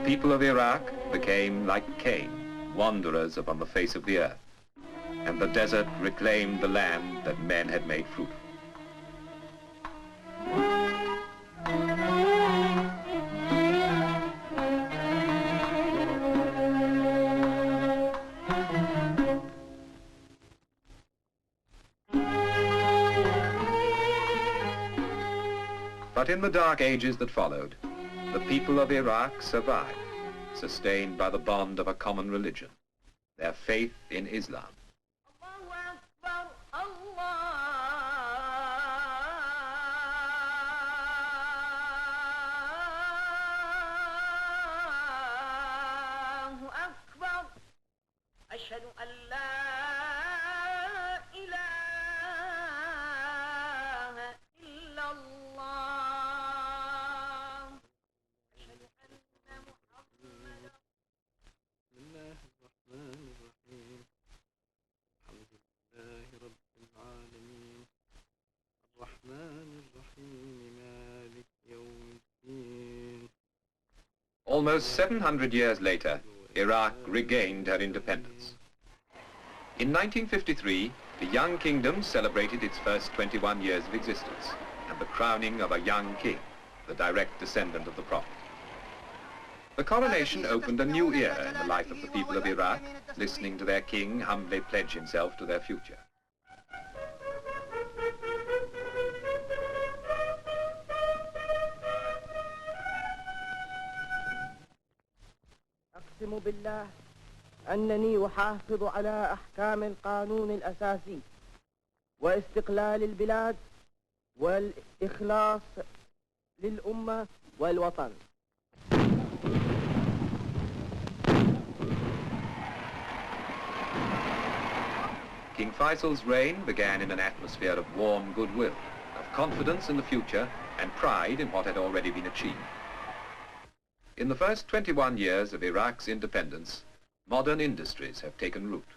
people of Iraq became like Cain, wanderers upon the face of the earth, and the desert reclaimed the land that men had made fruitful. But in the dark ages that followed, the people of Iraq survived, sustained by the bond of a common religion, their faith in Islam. Almost 700 years later, Iraq regained her independence. In 1953, the young kingdom celebrated its first 21 years of existence and the crowning of a young king, the direct descendant of the Prophet. The coronation opened a new era in the life of the people of Iraq, listening to their king humbly pledge himself to their future. أقسم بالله أنني أحافظ على أحكام القانون الأساسي واستقلال البلاد والإخلاص للأمة والوطن. King Faisal's reign began in an atmosphere of warm goodwill, of confidence in the future and pride in what had already been achieved. In the first 21 years of Iraq's independence, modern industries have taken root.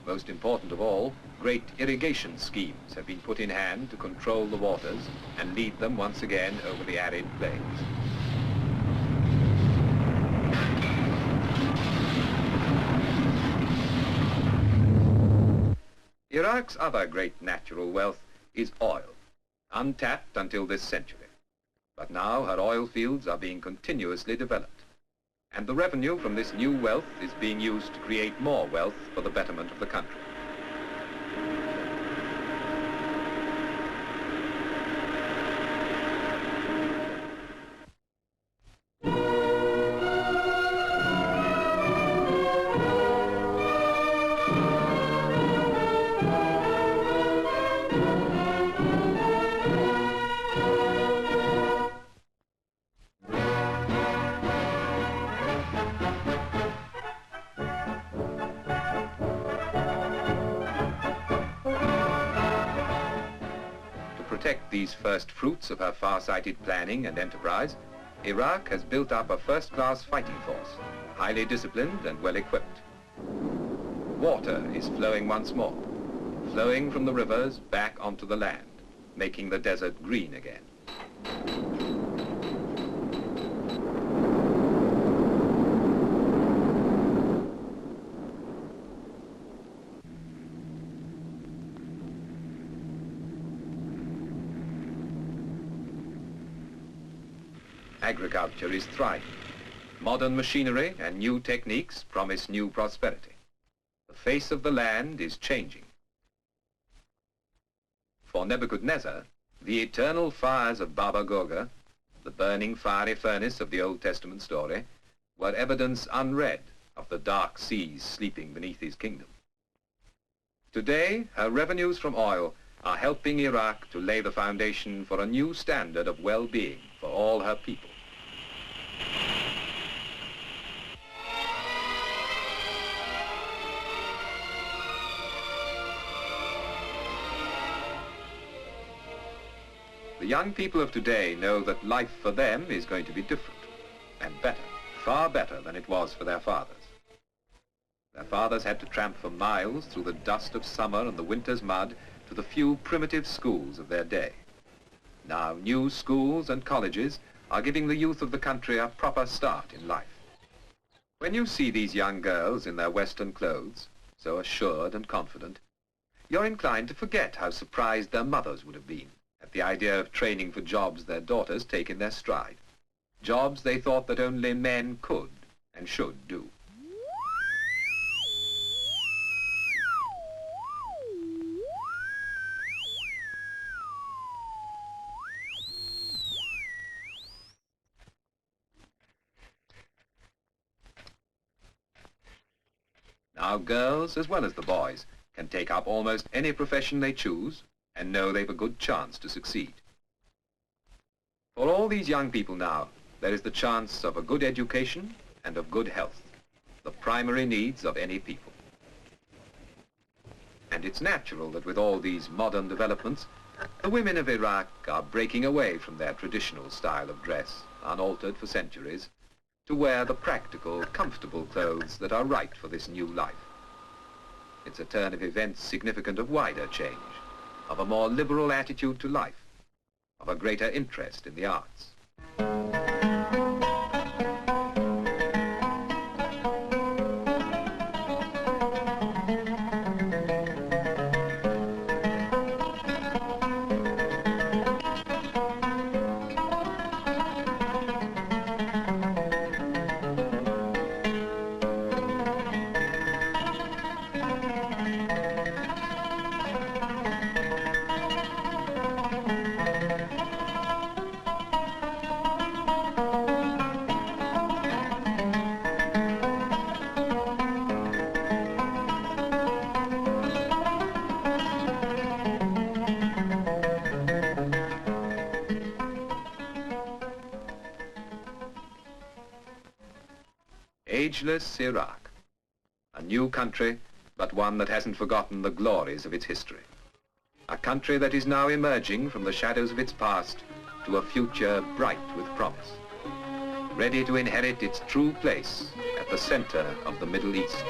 Most important of all, great irrigation schemes have been put in hand to control the waters and lead them once again over the arid plains. Iraq's other great natural wealth is oil, untapped until this century. But now her oil fields are being continuously developed, and the revenue from this new wealth is being used to create more wealth for the betterment of the country. Protect these first fruits of her far-sighted planning and enterprise, Iraq has built up a first-class fighting force, highly disciplined and well-equipped. Water is flowing once more, flowing from the rivers back onto the land, making the desert green again. Agriculture is thriving. Modern machinery and new techniques promise new prosperity. The face of the land is changing. For Nebuchadnezzar, the eternal fires of Baba Goga, the burning fiery furnace of the Old Testament story, were evidence unread of the dark seas sleeping beneath his kingdom. Today, her revenues from oil are helping Iraq to lay the foundation for a new standard of well-being for all her people. The young people of today know that life for them is going to be different and better, far better than it was for their fathers. Their fathers had to tramp for miles through the dust of summer and the winter's mud to the few primitive schools of their day. Now new schools and colleges are giving the youth of the country a proper start in life. When you see these young girls in their Western clothes, so assured and confident, you're inclined to forget how surprised their mothers would have been at the idea of training for jobs their daughters take in their stride, jobs they thought that only men could and should do. Now girls, as well as the boys, can take up almost any profession they choose and know they've a good chance to succeed. For all these young people now, there is the chance of a good education and of good health, the primary needs of any people. And it's natural that with all these modern developments, the women of Iraq are breaking away from their traditional style of dress, unaltered for centuries, to wear the practical, comfortable clothes that are right for this new life. It's a turn of events significant of wider change, of a more liberal attitude to life, of a greater interest in the arts. Ageless Iraq, a new country, but one that hasn't forgotten the glories of its history. A country that is now emerging from the shadows of its past to a future bright with promise, ready to inherit its true place at the center of the Middle East.